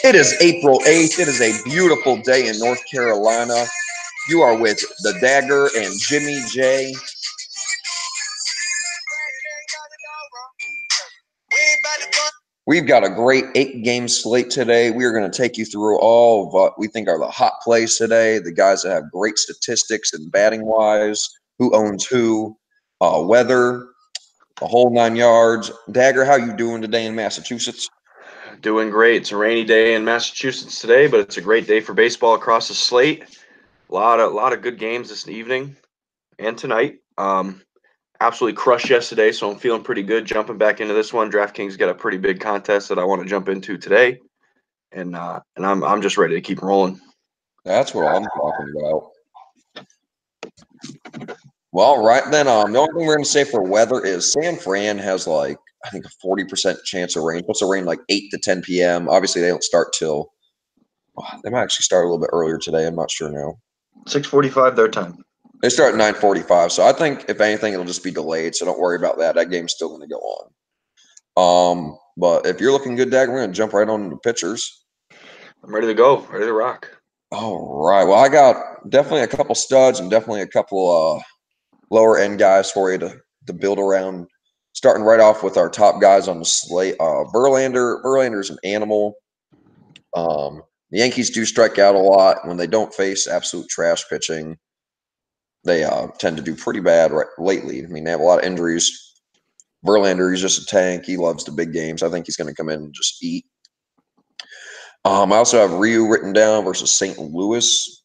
It is April 8th. It is a beautiful day in North Carolina. You are with the Dagger and Jimmy J. We've got a great 8-game slate today. We are going to take you through all of what we think are the hot plays today, the guys that have great statistics and batting-wise, who owns who, weather, the whole 9 yards. Dagger, how you doing today in Massachusetts? Doing great. It's a rainy day in Massachusetts today, but it's a great day for baseball across the slate. A lot of good games this evening and tonight. Absolutely crushed yesterday, so I'm feeling pretty good jumping back into this one. DraftKings got a pretty big contest that I want to jump into today, and I'm just ready to keep rolling. That's what I'm talking about. Well, right then, the only thing we're going to say for weather is San Fran has I think a 40% chance of rain. What's the rain 8 to 10 p.m. Obviously, they don't start till they might actually start a little bit earlier today. I'm not sure now. 6:45 their time. They start at 9:45, so I think if anything, it'll just be delayed. So don't worry about that. That game's still going to go on. But if you're looking good, Dag, we're going to jump right on the pitchers. I'm ready to go. Ready to rock. All right. Well, I got definitely a couple studs and definitely a couple lower end guys for you to build around. Starting right off with our top guys on the slate. Verlander's an animal. The Yankees do strike out a lot when they don't face absolute trash pitching. They tend to do pretty bad lately. I mean, they have a lot of injuries. Verlander, he's just a tank. He loves the big games. I think he's going to come in and just eat. I also have Ryu written down versus St. Louis.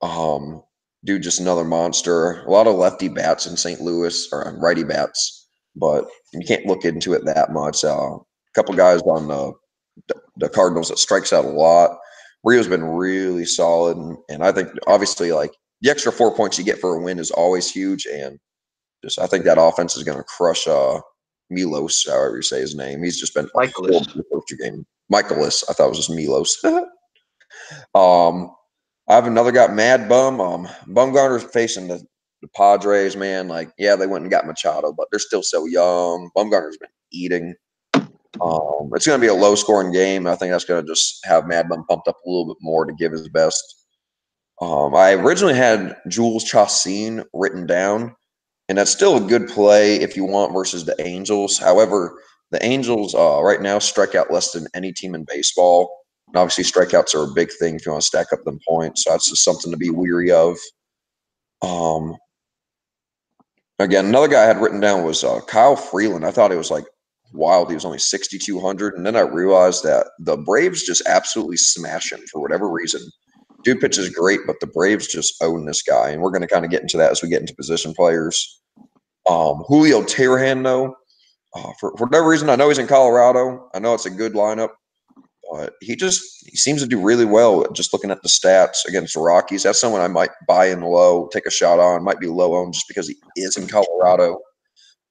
Dude, just another monster. A lot of lefty bats in St. Louis, or righty bats, but you can't look into it that much. A couple guys on the Cardinals that strikes out a lot. Rio's been really solid, and I think obviously the extra 4 points you get for a win is always huge, and just I think that offense is going to crush Milos, however you say his name. He's just been Michaelis. Michaelis. I thought it was just Milos. I have another guy, Mad Bum. Bumgarner's facing the Padres, man. They went and got Machado, but they're still so young. Bumgarner's been eating. It's going to be a low-scoring game. I think that's going to just have Mad Bum pumped up a little bit more to give his best. I originally had Jules Chacin written down, and that's still a good play if you want versus the Angels. However, the Angels right now strike out less than any team in baseball. And obviously, strikeouts are a big thing if you want to stack up them points. So that's just something to be weary of. Again, another guy I had written down was Kyle Freeland. I thought it was wild. He was only 6,200. And then I realized that the Braves just absolutely smash him for whatever reason. Dude pitches great, but the Braves just own this guy. And we're going to kind of get into that as we get into position players. Julio Teheran, though, for whatever reason, I know he's in Colorado. I know it's a good lineup. But he seems to do really well just looking at the stats against the Rockies. That's someone I might buy in low, take a shot on, might be low owned just because he is in Colorado.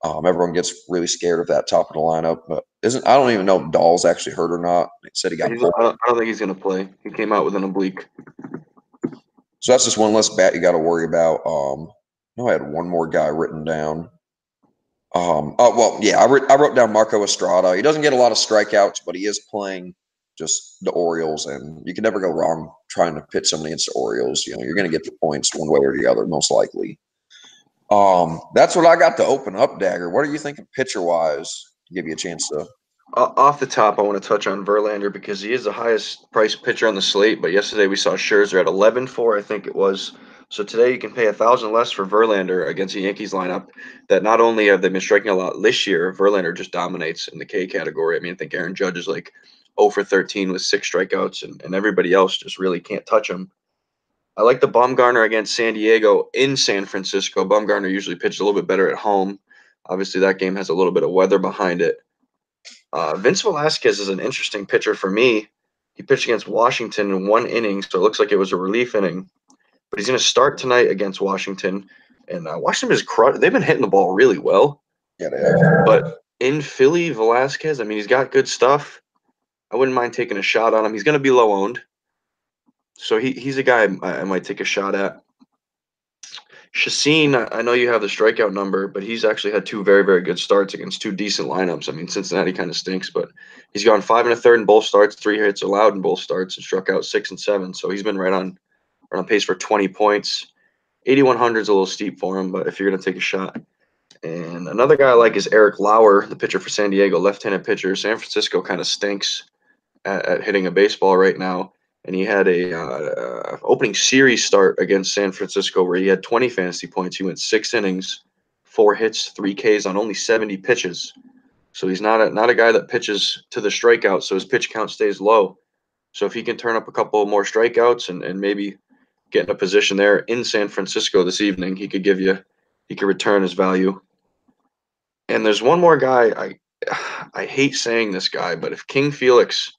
Everyone gets really scared of that top of the lineup. But I don't even know if Dahl's actually hurt or not. They said he got pulled. I don't think he's going to play. He came out with an oblique. So that's just one less bat you got to worry about. I had one more guy written down. I wrote down Marco Estrada. He doesn't get a lot of strikeouts, but he is playing just the Orioles, and you can never go wrong trying to pitch somebody against the Orioles. You're going to get the points one way or the other, most likely. That's what I got to open up, Dagger. What are you thinking pitcher-wise to give you a chance to? Off the top, I want to touch on Verlander because he is the highest priced pitcher on the slate, but yesterday we saw Scherzer at 11-4, I think it was. So today you can pay $1,000 less for Verlander against the Yankees lineup that not only have they been striking a lot this year, Verlander just dominates in the K category. I mean, I think Aaron Judge is 0 for 13 with 6 strikeouts, and everybody else just really can't touch him. I like the Bumgarner against San Diego in San Francisco. Bumgarner usually pitches a little bit better at home. Obviously, that game has a little bit of weather behind it. Vince Velasquez is an interesting pitcher for me. He pitched against Washington in 1 inning, so it looks like it was a relief inning. But he's going to start tonight against Washington. And Washington is they've been hitting the ball really well. Yeah, they have. But in Philly, Velasquez, I mean, he's got good stuff. I wouldn't mind taking a shot on him. He's going to be low owned. So he's a guy I might take a shot at. Chacin, I know you have the strikeout number, but he's actually had two very, very good starts against two decent lineups. I mean, Cincinnati kind of stinks, but he's gone 5 1/3 in both starts, 3 hits allowed in both starts, and struck out 6 and 7. So he's been right on pace for 20 points. 8,100 is a little steep for him, but if you're gonna take a shot. And another guy I like is Eric Lauer, the pitcher for San Diego, left-handed pitcher. San Francisco kind of stinks at hitting a baseball right now, and he had a opening series start against San Francisco where he had 20 fantasy points. He went 6 innings, 4 hits, 3 Ks on only 70 pitches. So he's not a guy that pitches to the strikeout, so his pitch count stays low. So if he can turn up a couple more strikeouts and maybe get in a position there in San Francisco this evening, he could return his value. And there's one more guy I hate saying this guy, but if King Felix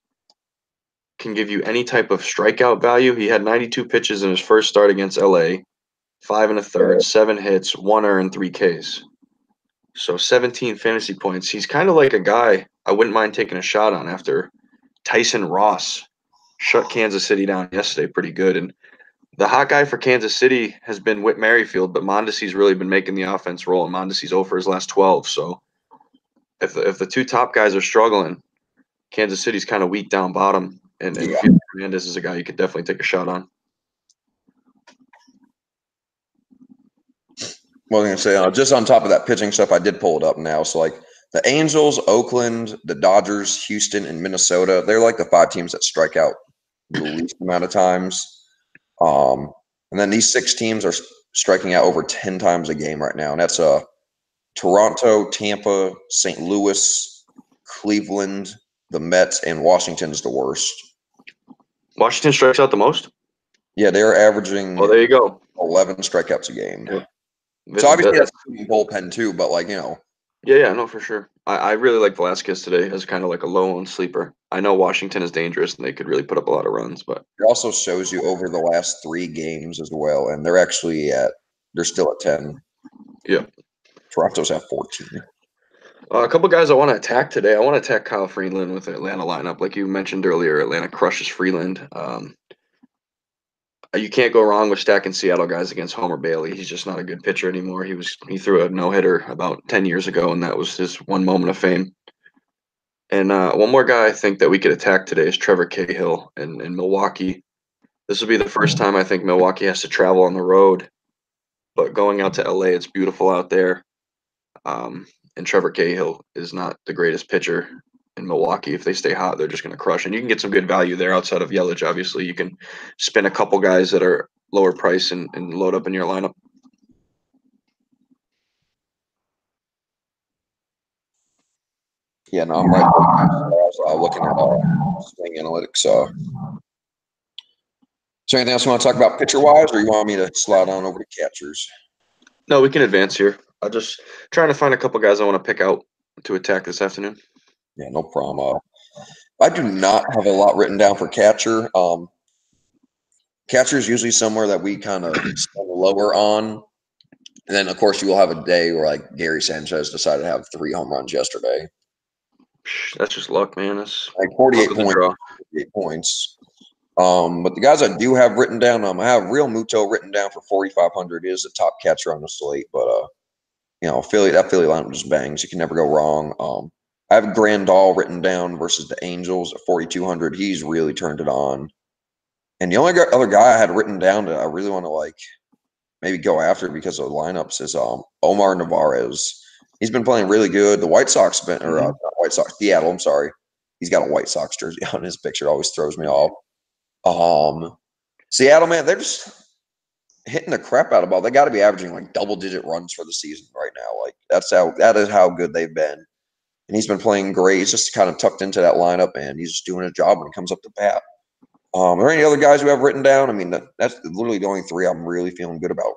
can give you any type of strikeout value, he had 92 pitches in his first start against LA, 5 1/3, 7 hits, 1 earned, 3 Ks. So 17 fantasy points. He's kind of like a guy I wouldn't mind taking a shot on after Tyson Ross shut Kansas City down yesterday pretty good. And the hot guy for Kansas City has been Whit Merrifield, but Mondesi's really been making the offense roll, and Mondesi's 0 for his last 12. So if the two top guys are struggling, Kansas City's kind of weak down bottom, and Yeah. Felix Hernandez is a guy you could definitely take a shot on. Well, I was gonna say, just on top of that pitching stuff, I did pull it up now. So like the Angels, Oakland, the Dodgers, Houston, and Minnesota, they're like the 5 teams that strike out the least amount of times. And then these 6 teams are striking out over 10 times a game right now, and that's Toronto, Tampa, St. Louis, Cleveland, the Mets, and Washington's the worst. Washington strikes out the most? Yeah, they're averaging Well, there you go. 11 strikeouts a game. Yeah. So obviously That's, that's a bullpen too, but like, yeah, no, for sure. I really like Velasquez today as kind of like a low-owned sleeper. I know Washington is dangerous and they could really put up a lot of runs, but it also shows you over the last 3 games as well, and they're still at 10. yeah. Toronto's at 14. A couple guys I want to attack today. I want to attack Kyle Freeland with the Atlanta lineup. Like you mentioned earlier, Atlanta crushes Freeland. You can't go wrong with stacking Seattle guys against Homer Bailey. He's just not a good pitcher anymore. He threw a no-hitter about 10 years ago, and that was his one moment of fame. And one more guy I think that we could attack today is Trevor Cahill in Milwaukee. This will be the first time I think Milwaukee has to travel on the road, but going out to LA, it's beautiful out there. And Trevor Cahill is not the greatest pitcher in Milwaukee. If they stay hot, they're just going to crush. And you can get some good value there outside of Yelich. Obviously, you can spin a couple guys that are lower price and load up in your lineup. Yeah, no, I'm right. I was looking at swing analytics. Is there anything else you want to talk about pitcher-wise, or you want me to slide on over to catchers? No, we can advance here. I'm just trying to find a couple guys I want to pick out to attack this afternoon. Yeah, no problem. I do not have a lot written down for catcher. Catcher is usually somewhere that we kind of lower on. And then, of course, you will have a day where, like, Gary Sanchez decided to have 3 home runs yesterday. That's just luck, man. That's like 48 points. But the guys I do have written down, I have Real Muto written down for 4,500. He is the top catcher on the slate, but that Philly lineup just bangs. You can never go wrong. I have Grandal written down versus the Angels at 4,200. He's really turned it on. And the only other guy I had written down that I really want to maybe go after because of the lineups is Omar Narvaez. He's been playing really good. The White Sox not White Sox, Seattle. I'm sorry, he's got a White Sox jersey on his picture. It always throws me off. Seattle, man, they're just hitting the crap out of ball. They got to be averaging like double-digit runs for the season right now. Like that is how good they've been. And he's been playing great. He's just kind of tucked into that lineup, and he's just doing a job when he comes up to bat. Are there any other guys who have written down? I mean, that's literally the only 3 I'm really feeling good about.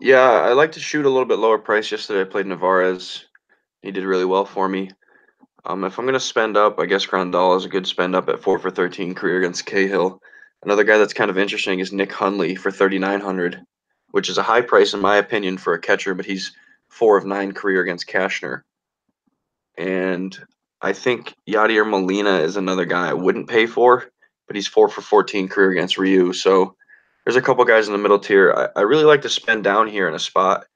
Yeah, I like to shoot a little bit lower price. Yesterday, I played Narvaez. He did really well for me. If I'm going to spend up, I guess Grandal is a good spend up at 4 for 13 career against Cahill. Another guy that's kind of interesting is Nick Hundley for 3,900, which is a high price in my opinion for a catcher, but he's 4 of 9 career against Cashner. And I think Yadier Molina is another guy I wouldn't pay for, but he's 4 for 14 career against Ryu. So there's a couple guys in the middle tier. I really like to spend down here in a spot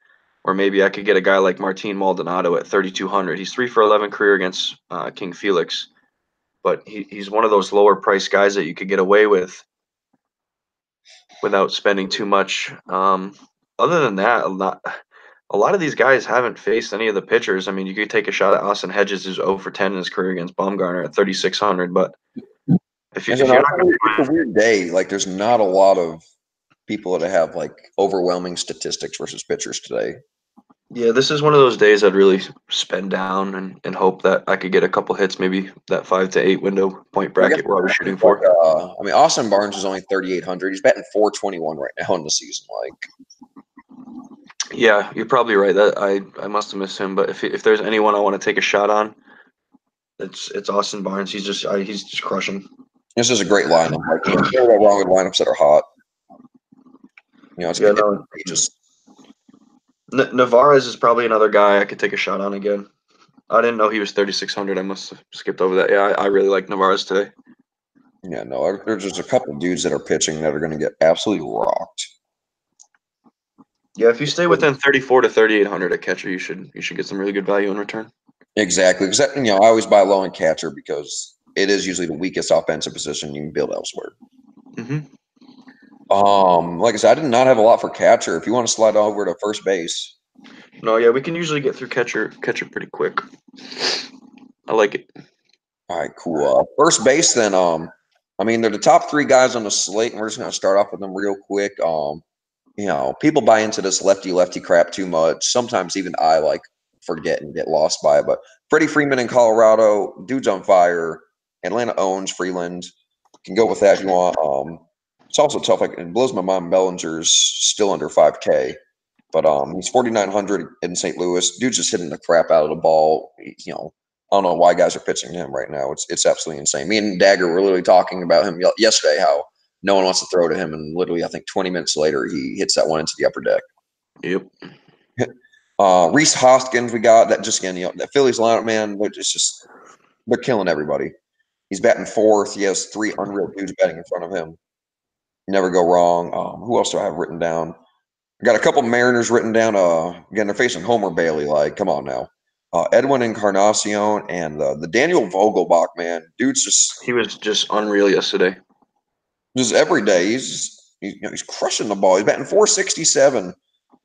where maybe I could get a guy like Martin Maldonado at 3,200. He's 3 for 11 career against King Felix, but he's one of those lower price guys that you could get away with without spending too much. Other than that, a lot of these guys haven't faced any of the pitchers. I mean, you could take a shot at Austin Hedges, who's 0 for 10 in his career against Baumgartner at 3,600. But if you're not going to, it's a weird day. Like, there's not a lot of people that have like overwhelming statistics versus pitchers today. yeah, this is one of those days I'd really spend down and hope that I could get a couple hits, maybe that 5 to 8 window point bracket we're always shooting for. I mean, Austin Barnes is only 3,800. He's batting 421 right now in the season. Like, yeah, you're probably right. That I must have missed him. But if there's anyone I want to take a shot on, it's Austin Barnes. He's just crushing. this is a great lineup. Like, you know, no wrong with lineups that are hot. You know, it's just. Navarez is probably another guy I could take a shot on again. I didn't know he was 3,600. I must have skipped over that. Yeah, I really like Navarez today. Yeah, no, there's just a couple of dudes that are pitching that are going to get absolutely rocked. Yeah, if you stay within 34 to 3,800 a catcher, you should get some really good value in return. Exactly, because you know I always buy low in catcher because it is usually the weakest offensive position you can build elsewhere. Mm-hmm. Like I said, I did not have a lot for catcher. If you want to slide over to first base. No, yeah, we can usually get through catcher pretty quick. I like it. All right, cool. First base, then. I mean, they're the top 3 guys on the slate, and we're just going to start off with them real quick. You know, people buy into this lefty crap too much. Sometimes even I like forget and get lost by it. But Freddie Freeman in Colorado, dude's on fire. Atlanta owns Freeland. Can go with that if you want. It's also tough. Like, it blows my mind. Bellinger's still under 5K, but he's 4,900 in St. Louis. Dude's just hitting the crap out of the ball. You know, I don't know why guys are pitching to him right now. It's absolutely insane. Me and Dagger were literally talking about him yesterday. How no one wants to throw to him, and literally, I think 20 minutes later, he hits that one into the upper deck. Yep. Rhys Hoskins, we got that. Just again, you know, that Phillies lineup, man. They're killing everybody. He's batting 4th. He has 3 unreal dudes batting in front of him. Never go wrong. Who else do I have written down? I got a couple Mariners written down. Again, they're facing Homer Bailey. Like, come on now. Edwin Encarnacion and the Daniel Vogelbach, man. Dude's he was just unreal yesterday. Just every day. He's crushing the ball. He's batting 467.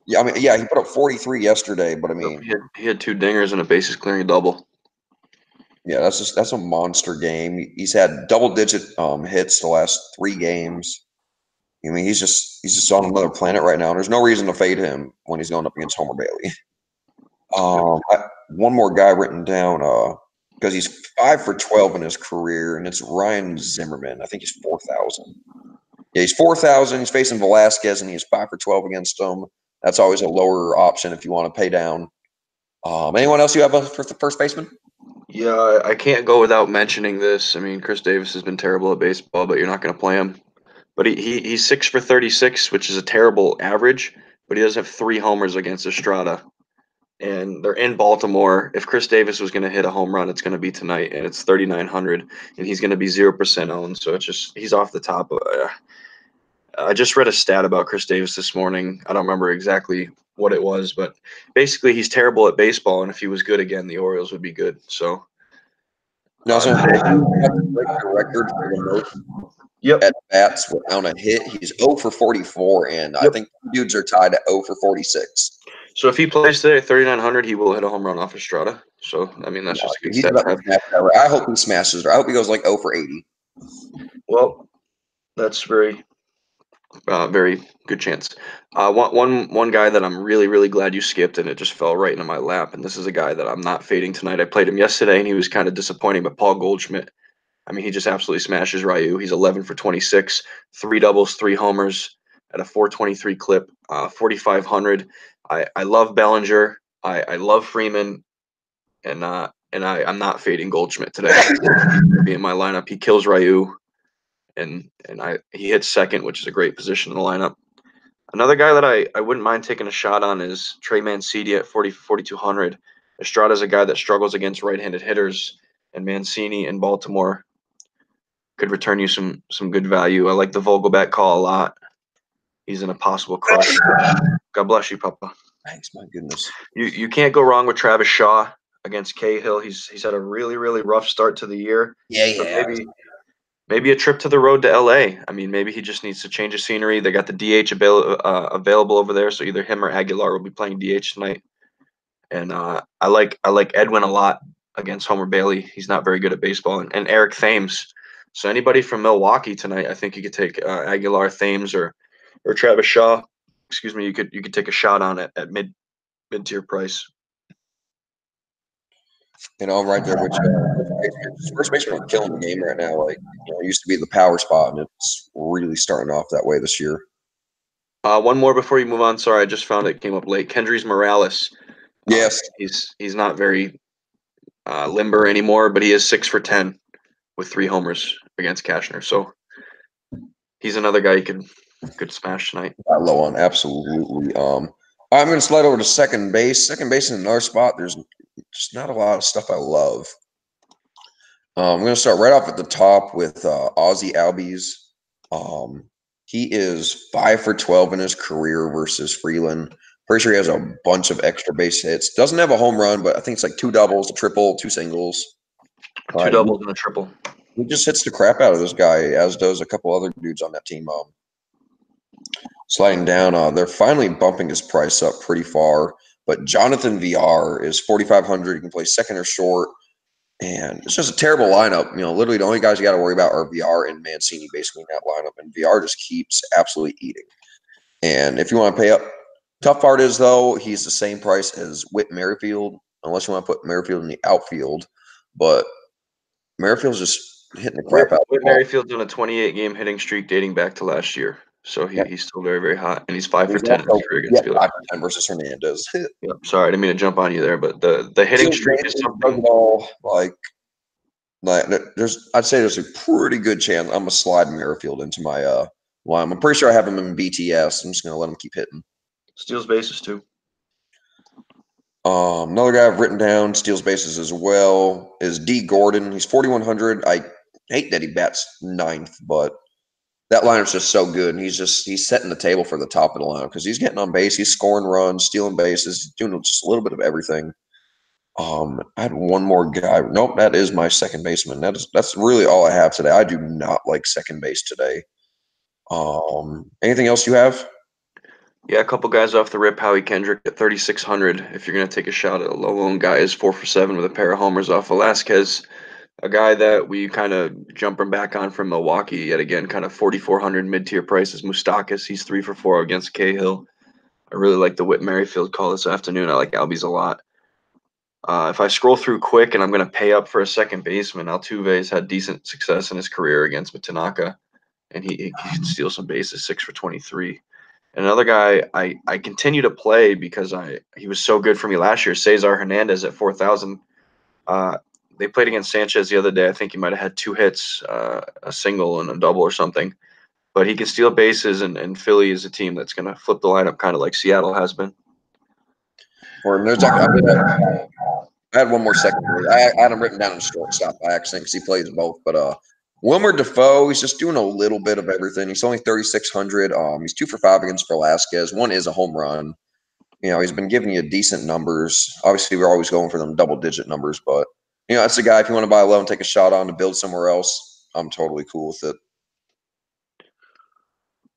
Yeah, I mean, yeah, he put up 43 yesterday, but I mean, he had 2 dingers and a bases clearing double. Yeah, that's a monster game. He's had double-digit hits the last 3 games. I mean, he's just on another planet right now. And there's no reason to fade him when he's going up against Homer Bailey. One more guy written down because he's 5 for 12 in his career, and it's Ryan Zimmerman. I think he's 4,000. Yeah, he's 4,000. He's facing Velasquez, and he's 5 for 12 against him. That's always a lower option if you want to pay down. Anyone else you have for the first baseman? Yeah, I can't go without mentioning this. I mean, Chris Davis has been terrible at baseball, but you're not going to play him. But he's 6 for 36, which is a terrible average. But he does have 3 homers against Estrada, and they're in Baltimore. If Chris Davis was going to hit a home run, it's going to be tonight, and it's 3,900, and he's going to be 0% owned. So it's just he's off the top. I just read a stat about Chris Davis this morning. I don't remember exactly what it was, but basically he's terrible at baseball, and if he was good again, the Orioles would be good. So, No, so record for the most at bats without a hit. He's 0 for 44, and I think dudes are tied at 0 for 46. So if he plays today at 3,900, he will hit a home run off Estrada. So I mean that's just a good stat to have. I hope he smashes her. I hope he goes like 0 for 80. Well, that's very good chance. One guy that I'm really glad you skipped, and it just fell right into my lap. And this is a guy that I'm not fading tonight. I played him yesterday, and he was kind of disappointing. But Paul Goldschmidt, I mean, he just absolutely smashes Ryu. He's 11 for 26, 3 doubles, 3 homers at a 423 clip, 4,500. I love Bellinger. I love Freeman, and I'm not fading Goldschmidt today. Be in my lineup. He kills Ryu. And he hits second, which is a great position in the lineup. Another guy that I wouldn't mind taking a shot on is Trey Mancini at 4,200. Estrada's a guy that struggles against right-handed hitters, and Mancini in Baltimore could return you some good value. I like the Vogelback call a lot. He's in a possible crush. God bless you, Papa. Thanks, my goodness. You can't go wrong with Travis Shaw against Cahill. He's had a really rough start to the year. Yeah. Maybe a trip to the road to LA. I mean, maybe he just needs to change of scenery. They got the DH available over there, so either him or Aguilar will be playing DH tonight. And I like Edwin a lot against Homer Bailey. He's not very good at baseball, and Eric Thames. So anybody from Milwaukee tonight, I think you could take Aguilar, Thames, or Travis Shaw. Excuse me. You could take a shot on it at mid tier price. I'm right there with you. First baseman are killing the game right now. Like, it used to be the power spot, and it's really starting off that way this year. One more before you move on. Sorry, I just found it came up late. Kendrys Morales. Yes. He's not very limber anymore, but he is 6 for 10 with 3 homers against Cashner. So he's another guy you could smash tonight. Got low on, absolutely. I'm going to slide over to second base. Second base in another spot. There's just not a lot of stuff I love. I'm going to start right off at the top with Ozzy Albies. He is 5 for 12 in his career versus Freeland. Pretty sure he has a bunch of extra base hits. Doesn't have a home run, but I think it's like 2 doubles, a triple, 2 singles. 2 doubles and a triple. He just hits the crap out of this guy, as does a couple other dudes on that team. Sliding down, they're finally bumping his price up pretty far. But Jonathan VR is 4,500. He can play second or short. And it's just a terrible lineup. Literally the only guys you got to worry about are VR and Mancini basically in that lineup. And VR just keeps absolutely eating. And if you want to pay up, tough part is, though, he's the same price as Whit Merrifield, unless you want to put Merrifield in the outfield. But Merrifield's just hitting the crap out. Whit Merrifield's on a 28-game hitting streak dating back to last year. So he's still very hot, and he's 5 for 10 in his career against Fielder. 5 for 10 versus Hernandez. Yeah, sorry, I didn't mean to jump on you there, but the hitting streak is something. I'd say there's a pretty good chance I'm gonna slide Merrifield into my line. I'm pretty sure I have him in BTS. I'm just gonna let him keep hitting. Steals bases too. Another guy I've written down steals bases as well is D. Gordon. He's 4,100. I hate that he bats 9th, but that lineup's just so good, and he's setting the table for the top of the lineup because he's getting on base, he's scoring runs, stealing bases, doing just a little bit of everything. I had one more guy. Nope, that is my second baseman. That's really all I have today. I do not like second base today. Anything else you have? Yeah, a couple guys off the rip. Howie Kendrick at 3,600. If you're gonna take a shot at a low-owned guy, is 4 for 7 with a pair of homers off Velasquez. A guy that we kind of jumping back on from Milwaukee yet again, kind of 4,400 mid-tier prices. Moustakas, he's 3 for 4 against Cahill. I really like the Whit Merrifield call this afternoon. I like Albies a lot. If I scroll through quick and I'm going to pay up for a second baseman, Altuve's had decent success in his career against Tanaka, and he can steal some bases, 6 for 23. And another guy I continue to play because he was so good for me last year, Cesar Hernandez at 4,000. They played against Sanchez the other day. I think he might have had 2 hits, a single and a double or something. But he can steal bases, and Philly is a team that's going to flip the lineup kind of like Seattle has been. I had one more second. I had him written down in shortstop by accident because he plays both. But Wilmer Defoe, he's just doing a little bit of everything. He's only 3,600. He's 2 for 5 against Velasquez. 1 is a home run. He's been giving you decent numbers. Obviously, we're always going for them double-digit numbers, but that's a guy, if you want to buy low and take a shot on to build somewhere else, I'm totally cool with it.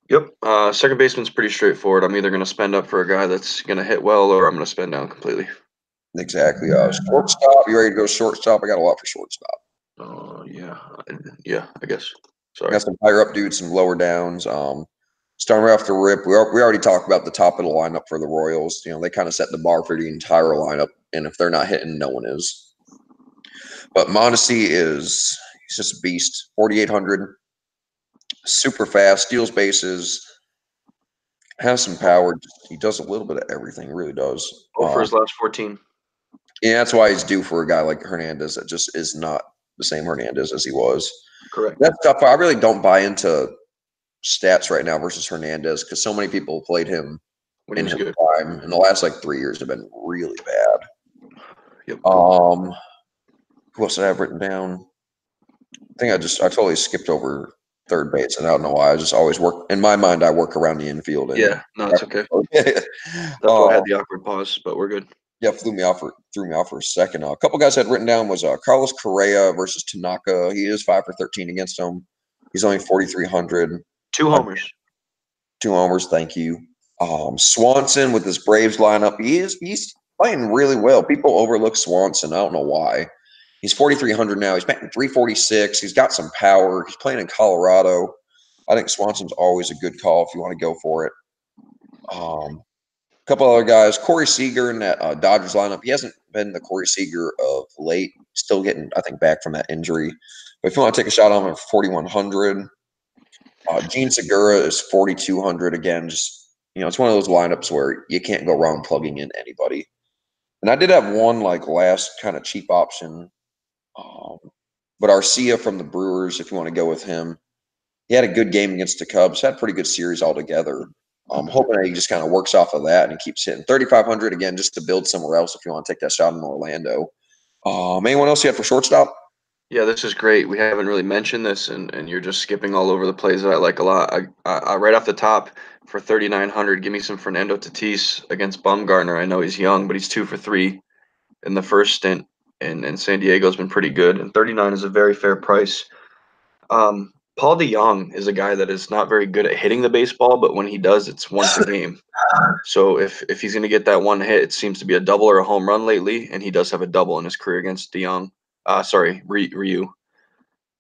Yep. Second baseman's pretty straightforward. I'm either going to spend up for a guy that's going to hit well, or I'm going to spend down completely. Exactly. Shortstop, you ready to go shortstop? I got a lot for shortstop. Yeah, I guess. Sorry. I got some higher up dudes, some lower downs. Starting right off the rip, we already talked about the top of the lineup for the Royals. They kind of set the bar for the entire lineup, and if they're not hitting, no one is. But Mondesi he's just a beast. 4,800, super fast, steals bases, has some power. He does a little bit of everything, really does. For his last 14. Yeah, that's why he's due for a guy like Hernandez that just is not the same Hernandez as he was. Correct. That's tough. I really don't buy into stats right now versus Hernandez because so many people played him in his prime, and the last 3 years have been really bad. Yep. Who else did I have written down? think I totally skipped over third base, and I don't know why. I just always work in my mind. I work around the infield, and Yeah, no, it's okay. That's why I uh, had the awkward pause, but we're good. yeah, threw me off for a second. A couple guys I had written down was Carlos Correa versus Tanaka. He is 5 for 13 against him. He's only 4,300. 2 homers. 2 homers, thank you. Swanson with his Braves lineup, he's playing really well. People overlook Swanson. I don't know why. He's 4,300 now. He's batting 346. He's got some power. He's playing in Colorado. I think Swanson's always a good call if you want to go for it. A couple other guys, Corey Seager in that Dodgers lineup. He hasn't been the Corey Seager of late. Still getting, I think, back from that injury. But if you want to take a shot on him at 4,100, Gene Segura is 4,200 again. Just it's one of those lineups where you can't go wrong plugging in anybody. And I did have one like last kind of cheap option, but Arcia from the Brewers, if you want to go with him, he had a good game against the Cubs. Had a pretty good series altogether. I'm hoping that he just kind of works off of that and he keeps hitting 3,500 again, just to build somewhere else. If you want to take that shot in Orlando, anyone else you had for shortstop? Yeah, this is great. We haven't really mentioned this, and you're just skipping all over the plays that I like a lot. I right off the top for 3,900, give me some Fernando Tatis against Bumgarner. I know he's young, but he's 2 for 3 in the first stint, and San Diego's been pretty good. And 39 is a very fair price. Paul DeJong is a guy that is not very good at hitting the baseball, but when he does, it's once a game. So if he's going to get that one hit, it seems to be a double or a home run lately, and he does have a double in his career against DeJong. Ryu.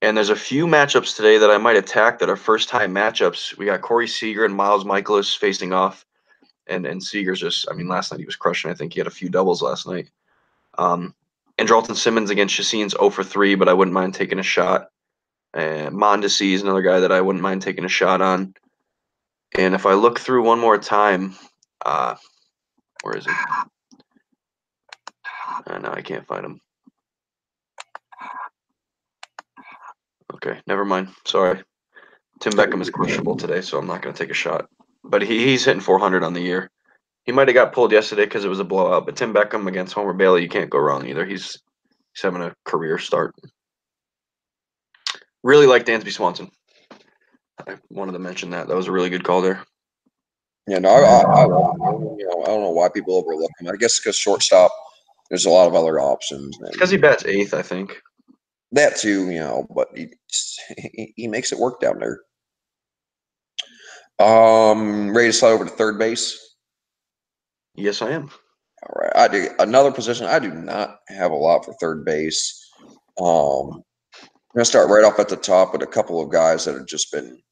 And there's a few matchups today that I might attack that are first-time matchups. We got Corey Seager and Miles Michaelis facing off, and Seager's just, I mean, last night he was crushing. I think he had a few doubles last night. And Dalton Simmons against Chacin's 0 for 3, but I wouldn't mind taking a shot. Mondesi is another guy that I wouldn't mind taking a shot on. And if I look through one more time, where is he? No, I can't find him. Okay, never mind. Sorry. Tim Beckham is questionable today, so I'm not going to take a shot. But he's hitting 400 on the year. He might have got pulled yesterday because it was a blowout, but Tim Beckham against Homer Bailey, you can't go wrong either. He's having a career start. Really like Dansby Swanson. I wanted to mention that. That was a really good call there. Yeah, no, I love him. I don't know why people overlook him. I guess because shortstop, there's a lot of other options. It's because he bats 8th, I think. That too, but he makes it work down there. Ready to slide over to third base? Yes, I am. All right, I do another position. I do not have a lot for third base. I'm gonna start right off at the top with a couple of guys that have just been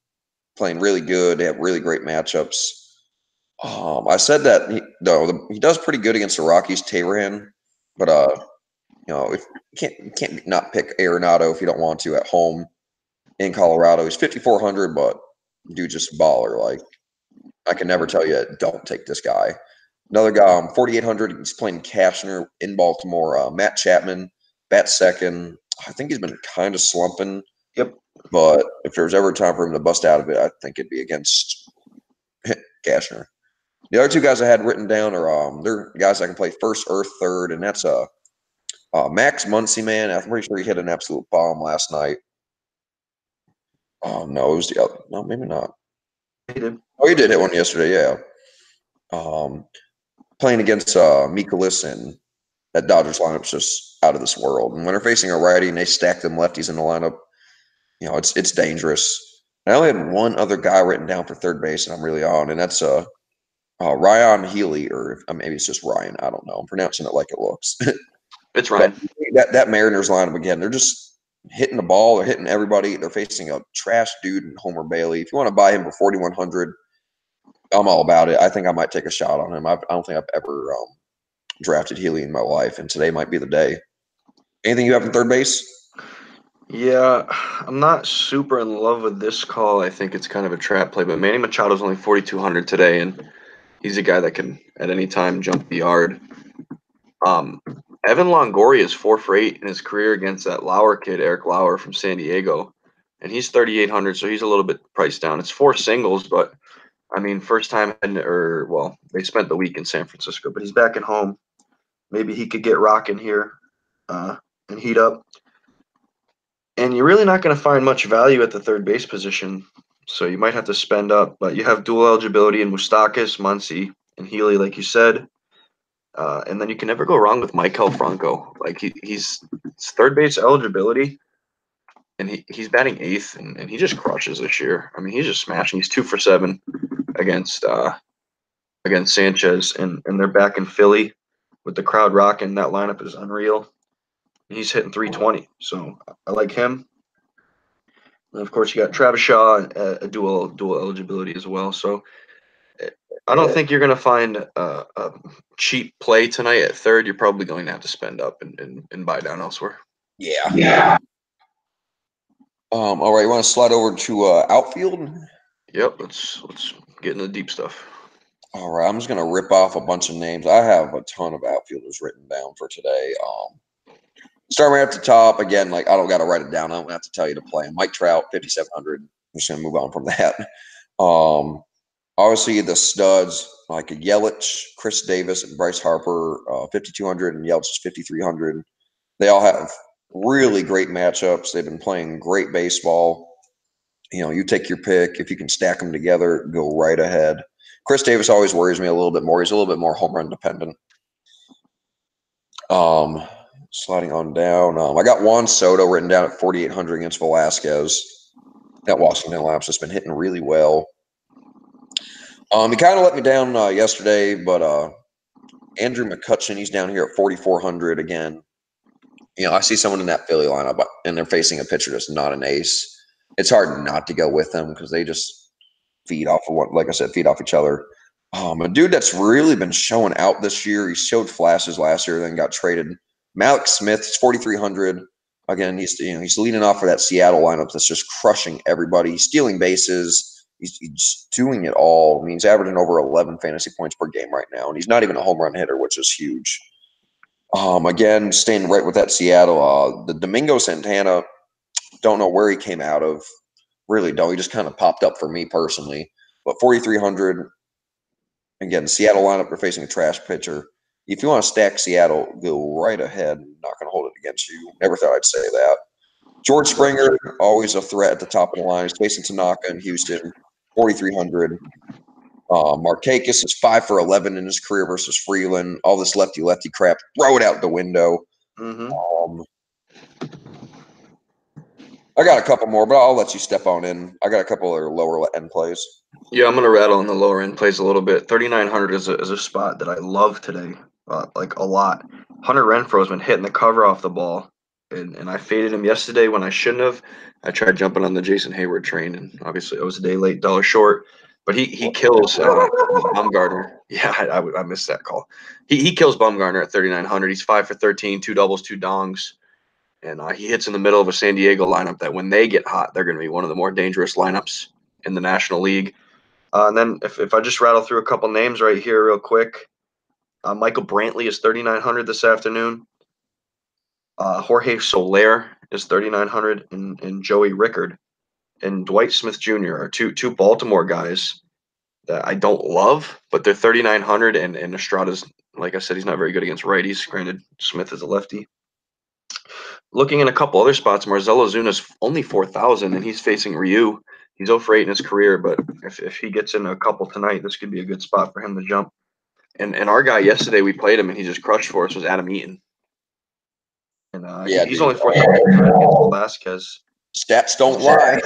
playing really good. They have really great matchups. I said that he does pretty good against the Rockies, Tehran, but if you can't not pick Arenado if you don't want to at home in Colorado. He's 5,400, but dude, just a baller. Like I can never tell you, don't take this guy. Another guy, 4,800. He's playing Cashner in Baltimore. Matt Chapman, bat second. I think he's been kind of slumping. Yep. But if there's ever a time for him to bust out of it, I think it'd be against Cashner. The other two guys I had written down are they're guys that can play first or third, and that's Max Muncy, man. I'm pretty sure he hit an absolute bomb last night. Oh no, it was the other. No, maybe not. He did. Oh, he did hit one yesterday. Yeah. Playing against Mikolas, and that Dodgers lineup's just out of this world. And when they're facing a righty and they stack them lefties in the lineup, it's dangerous. I only had one other guy written down for third base, and I'm really on, and that's Ryan Healy, or maybe it's just Ryan. I don't know. I'm pronouncing it like it looks. It's Ryan. That Mariners lineup again, they're just hitting the ball. They're hitting everybody. They're facing a trash dude in Homer Bailey. If you want to buy him for 4,100, I'm all about it. I think I might take a shot on him. I don't think I've ever drafted Healy in my life, and today might be the day. Anything you have in third base? Yeah, I'm not super in love with this call. I think it's kind of a trap play, but Manny Machado's only 4,200 today, and he's a guy that can at any time jump the yard. Evan Longoria is 4 for 8 in his career against that Lauer kid, Eric Lauer from San Diego, and he's 3,800, so he's a little bit priced down. It's 4 singles, but I mean, first time they spent the week in San Francisco, but he's back at home. Maybe he could get rocking here and heat up. And you're really not going to find much value at the third base position, so you might have to spend up. But you have dual eligibility in Moustakas, Muncy, and Healy, like you said. And then you can never go wrong with Maikel Franco. Like he's third base eligibility, and he's batting eighth, and he just crushes this year. I mean, he's just smashing. He's 2 for 7 against Sanchez, and they're back in Philly with the crowd rocking. That lineup is unreal. He's hitting 320, so I like him. And of course, you got Travis Shaw, a dual eligibility as well. So I don't think you're going to find a cheap play tonight at third. You're probably going to have to spend up and buy down elsewhere. Yeah. All right, you want to slide over to outfield? Yep. Let's get into the deep stuff. All right, I'm just gonna rip off a bunch of names. I have a ton of outfielders written down for today. Starting right at the top again. Like I don't got to write it down. I don't have to tell you to play him. Mike Trout, 5,700. I'm just gonna move on from that. Obviously the studs like Yelich, Chris Davis, and Bryce Harper, 5,200, and Yelich is 5,300. They all have really great matchups. They've been playing great baseball. You know, you take your pick. If you can stack them together, go right ahead. Chris Davis always worries me a little bit more. He's a little bit more home run dependent. Sliding on down. I got Juan Soto written down at 4,800 against Velasquez. That Washington lineup's just been hitting really well. He kind of let me down yesterday, but Andrew McCutchen, he's down here at 4,400 again. You know, I see someone in that Philly lineup, and they're facing a pitcher that's not an ace. It's hard not to go with them because they just feed off of what, like I said, feed off each other. A dude that's really been showing out this year. He showed flashes last year, then got traded. Mallex Smith, he's 4,300. Again, he's leading off for that Seattle lineup that's just crushing everybody. He's stealing bases. He's doing it all. I mean, he's averaging over 11 fantasy points per game right now, and he's not even a home run hitter, which is huge. Again, staying right with that Seattle, the Domingo Santana, don't know where he came out of. Really don't. He just kind of popped up for me personally. But 4,300. Again, Seattle lineup, they're facing a trash pitcher. If you want to stack Seattle, go right ahead. I'm not going to hold it against you. Never thought I'd say that. George Springer, always a threat at the top of the line. He's facing Tanaka in Houston, 4,300. Markakis is 5 for 11 in his career versus Freeland. All this lefty crap, throw it out the window. Mm-hmm. I got a couple more, but I'll let you step on in. I got a couple of lower end plays. Yeah, I'm gonna rattle on the lower end plays a little bit. 3,900 is a spot that I love today, like a lot. Hunter Renfroe's been hitting the cover off the ball, and I faded him yesterday when I shouldn't have. I tried jumping on the Jason Hayward train, and obviously I was a day late, dollar short. But he kills Bumgarner. Yeah, I missed that call. He kills Bumgarner at 3,900. He's 5 for 13, 2 doubles, 2 dongs. And he hits in the middle of a San Diego lineup that when they get hot, they're going to be one of the more dangerous lineups in the National League. And then if I just rattle through a couple names right here real quick, Michael Brantley is 3,900 this afternoon. Jorge Soler is 3,900, and Joey Rickard and Dwight Smith Jr. are two Baltimore guys that I don't love, but they're 3,900, and Estrada's, like I said, he's not very good against righties. Granted, Smith is a lefty. Looking in a couple other spots, Marcell Ozuna's only 4,000, and he's facing Ryu. He's 0 for 8 in his career, but if he gets in a couple tonight, this could be a good spot for him to jump. And our guy yesterday, we played him, and he just crushed for us, was Adam Eaton. And he's only 4,000 against Velasquez. Stats don't lie.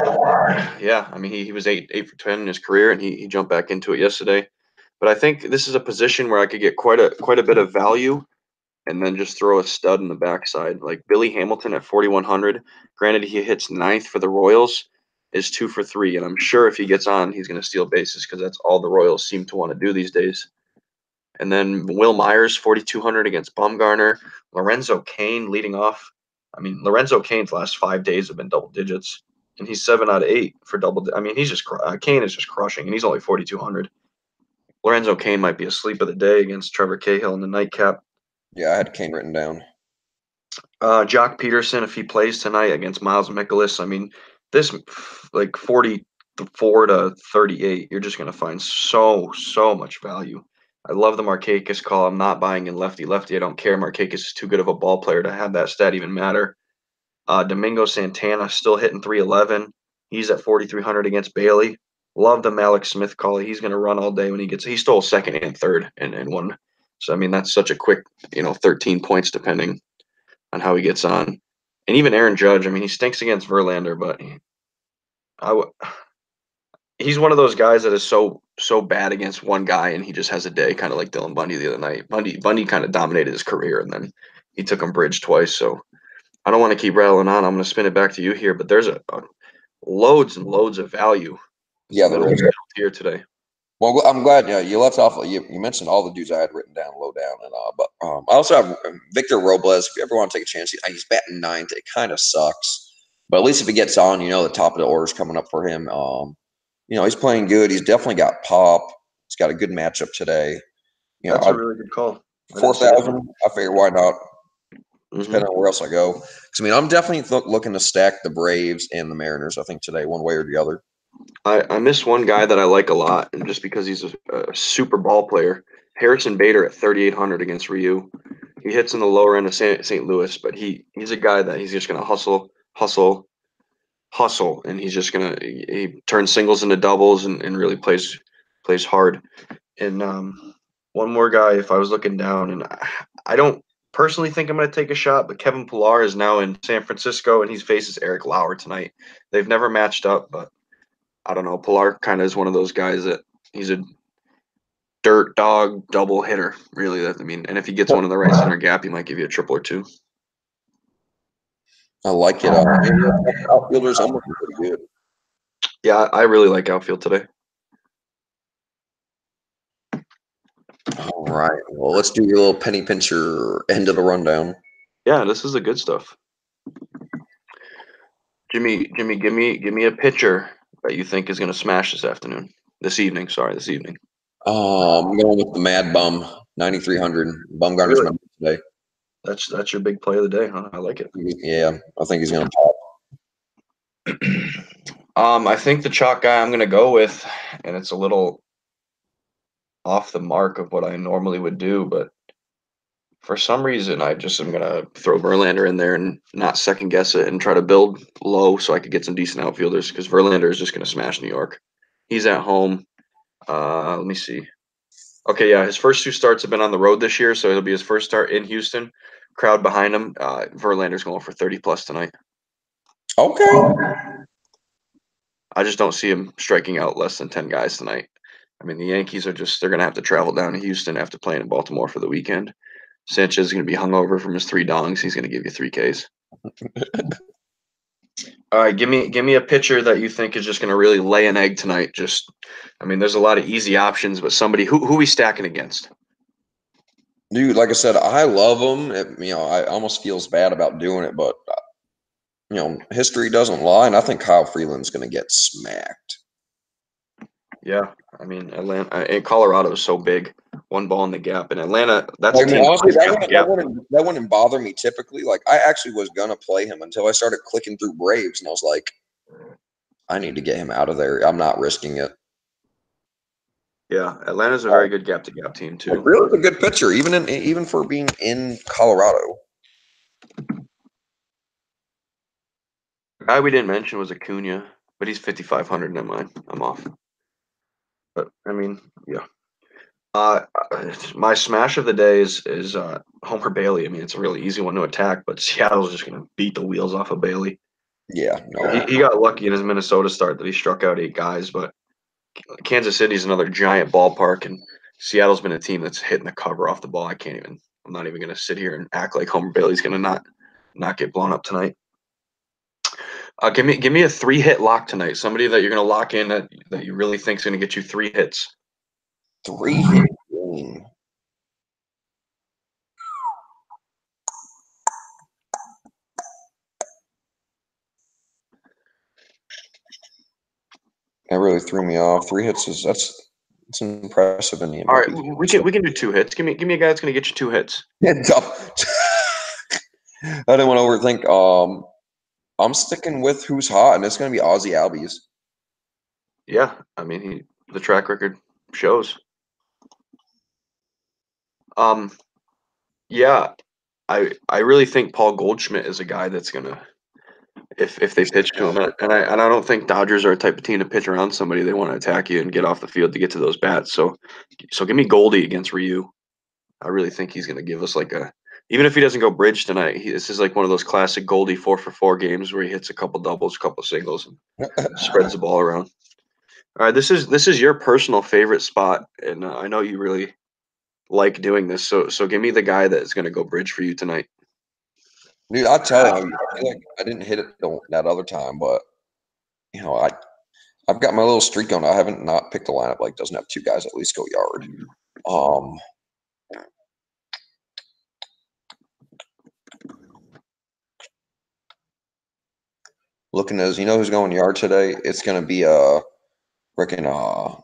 Yeah, I mean, he was 8 for 10 in his career, and he jumped back into it yesterday. But I think this is a position where I could get quite a bit of value and then just throw a stud in the backside. Like Billy Hamilton at 4,100. Granted, he hits 9th for the Royals, is 2 for 3. And I'm sure if he gets on, he's going to steal bases because that's all the Royals seem to want to do these days. And then Will Myers, 4,200 against Bumgarner. Lorenzo Cain leading off. I mean, Lorenzo Cain's last 5 days have been double digits. And he's 7 out of 8 for double. I mean, he's just Cain is just crushing, and he's only 4,200. Lorenzo Cain might be a sleep of the day against Trevor Cahill in the nightcap. Yeah, I had Cain written down. Jock Peterson, if he plays tonight against Miles Mikolas, I mean, this like 44 to 38, you're just going to find so much value. I love the Markakis call. I'm not buying in lefty. I don't care. Markakis is too good of a ball player to have that stat even matter. Domingo Santana still hitting 311. He's at 4,300 against Bailey. Love the Malik Smith call. He's going to run all day when he gets. He stole second and third and one. So I mean that's such a quick 13 points depending on how he gets on. And even Aaron Judge. I mean he stinks against Verlander, but he's one of those guys that is so bad against one guy, and he just has a day, kind of like Dylan Bundy the other night. Bundy kind of dominated his career, and then he took him bridge twice. So I don't want to keep rattling on. I'm going to spin it back to you here, but there's a loads and loads of value in Yeah, the there middle is. tier today. Well, I'm glad you left off. You mentioned all the dudes I had written down low down, and but I also have Victor Robles. If you ever want to take a chance, he's batting ninth. It kind of sucks, but at least if he gets on, the top of the order's coming up for him. He's playing good. He's definitely got pop. He's got a good matchup today. That's a really good call. 4,000. I figure why not? Depending Mm-hmm. on where else I go. Because I'm definitely looking to stack the Braves and the Mariners. I think today, one way or the other. I miss one guy that I like a lot, and just because he's a super ball player, Harrison Bader at 3,800 against Ryu. He hits in the lower end of St. Louis, but he's a guy that he's just going to hustle, and he's just going to he turns singles into doubles and really plays hard. And one more guy, if I was looking down, and I don't personally think I'm going to take a shot, but Kevin Pillar is now in San Francisco, and he faces Eric Lauer tonight. They've never matched up, but I don't know. Pillar kind of is one of those guys that he's a dirt dog double hitter, really. And if he gets one in the right center gap, he might give you a triple or two. I like it. Outfielders, I'm looking pretty good. Yeah, I really like outfield today. All right. Well, let's do your little penny pincher end of the rundown. Yeah, this is the good stuff. Jimmy, give me a pitcher that you think is going to smash this evening. I'm going with the Mad Bum, 9,300. Bumgarner's Really? my today. That's your big play of the day, huh? I like it. Yeah, I think he's going to pop. I think the chalk guy I'm going to go with, and it's a little off the mark of what I normally would do, but for some reason I just am going to throw Verlander in there and not second guess it and try to build low so I could get some decent outfielders because Verlander is just going to smash New York. He's at home. Let me see. Okay, yeah, his first two starts have been on the road this year, so it'll be his first start in Houston. Crowd behind him. Verlander's going for 30 plus tonight. Okay. I just don't see him striking out less than 10 guys tonight. I mean, the Yankees they're going to have to travel down to Houston after playing in Baltimore for the weekend. Sanchez is going to be hungover from his 3 dongs. He's going to give you 3 Ks. All right, give me a pitcher that you think is just going to really lay an egg tonight. There's a lot of easy options, but somebody who we stacking against? Dude, like I said, I love him. I almost feels bad about doing it, but history doesn't lie, and I think Kyle Freeland's going to get smacked. Yeah, Atlanta and Colorado is so big. One ball in the gap, and Atlanta. That's a team. Honestly, that wouldn't bother me typically. Like I actually was gonna play him until I started clicking through Braves, and I was like, I need to get him out of there. I'm not risking it. Yeah, Atlanta's a very good gap to gap team too. Like, really a good pitcher, even for being in Colorado. The guy we didn't mention was Acuna, but he's 5,500. Never mind, I'm off. But yeah. My smash of the day is Homer Bailey. It's a really easy one to attack, but Seattle's just going to beat the wheels off of Bailey. Yeah, no. He got lucky in his Minnesota start that he struck out 8 guys, but Kansas City's another giant ballpark, and Seattle's been a team that's hitting the cover off the ball. I'm not even going to sit here and act like Homer Bailey's going to not get blown up tonight. Give me a 3-hit lock tonight. Somebody that you're going to lock in that you really think is going to get you 3 hits. 3-hit game. That really threw me off. 3 hits it's impressive in the MLB. All right, we can do 2 hits. Give me a guy that's going to get you 2 hits. I didn't want to overthink. I'm sticking with who's hot, and it's going to be Ozzie Albies. Yeah, the track record shows. Yeah, I really think Paul Goldschmidt is a guy that's gonna if they pitch to him. And I don't think Dodgers are a type of team to pitch around somebody. They want to attack you and get off the field to get to those bats. So give me Goldie against Ryu. I really think he's going to give us like a, even if he doesn't go bridge tonight, this is like one of those classic Goldie 4-for-4 games where he hits a couple doubles, a couple singles, and spreads the ball around. All right, this is your personal favorite spot, and I know you really like doing this. So give me the guy that is going to go bridge for you tonight. Dude, I tell you, I feel like I didn't hit it that other time, but I've got my little streak on. I haven't not picked a lineup like doesn't have two guys at least go yard. Looking as who's going yard today? It's gonna be freaking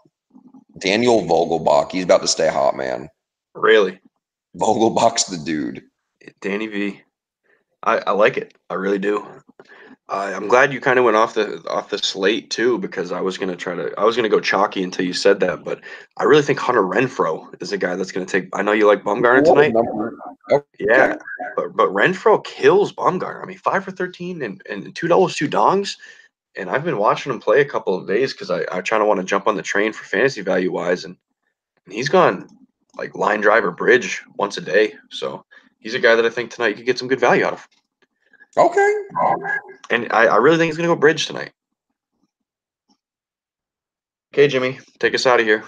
Daniel Vogelbach. He's about to stay hot, man. Really? Vogelbach's the dude. Danny V. I like it. I really do. I'm glad you kind of went off the slate too, because I was gonna go chalky until you said that, but I really think Hunter Renfroe is a guy that's gonna take. I know you like Bumgarner tonight. Okay. Yeah, but Renfroe kills Bumgarner. I mean, 5 for 13 and 2 doubles, 2 dongs. And I've been watching him play a couple of days because I kind of want to jump on the train for fantasy value wise, and he's gone like line driver bridge once a day. So he's a guy that I think tonight you could get some good value out of. Okay. And I really think he's going to go bridge tonight. Okay, Jimmy, take us out of here.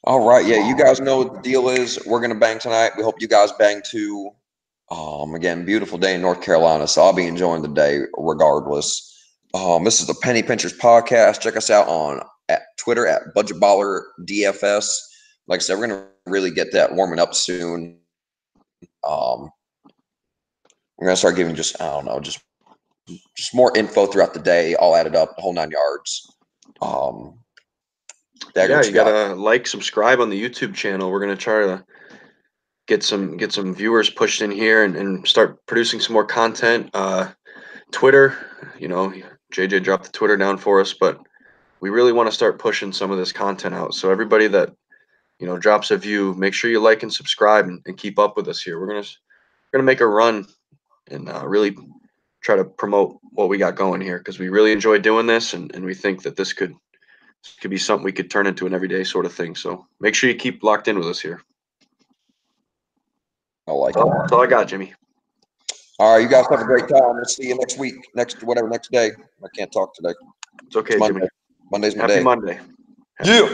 All right. Yeah, you guys know what the deal is. We're going to bang tonight. We hope you guys bang too. Again, beautiful day in North Carolina, so I'll be enjoying the day regardless. This is the Penny Pinchers podcast. Check us out on Twitter at BudgetBaller DFS. Like I said, we're going to really get that warming up soon. We're going to start giving just more info throughout the day, all added up, the whole 9 yards. Yeah, you gotta like, subscribe on the YouTube channel. We're gonna try to get some viewers pushed in here and start producing some more content. Twitter, JJ dropped the Twitter down for us, but we really want to start pushing some of this content out. So everybody that drops a view, make sure you like and subscribe and keep up with us here. We're gonna make a run and really try to promote what we got going here, because we really enjoy doing this, and we think that this could be something we could turn into an everyday sort of thing. So make sure you keep locked in with us here. I like it. That's all I got, Jimmy. All right, you guys have a great time. We'll see you next week, next day. I can't talk today. It's okay, it's Monday. Jimmy. Monday's my Happy day. Monday. Yeah.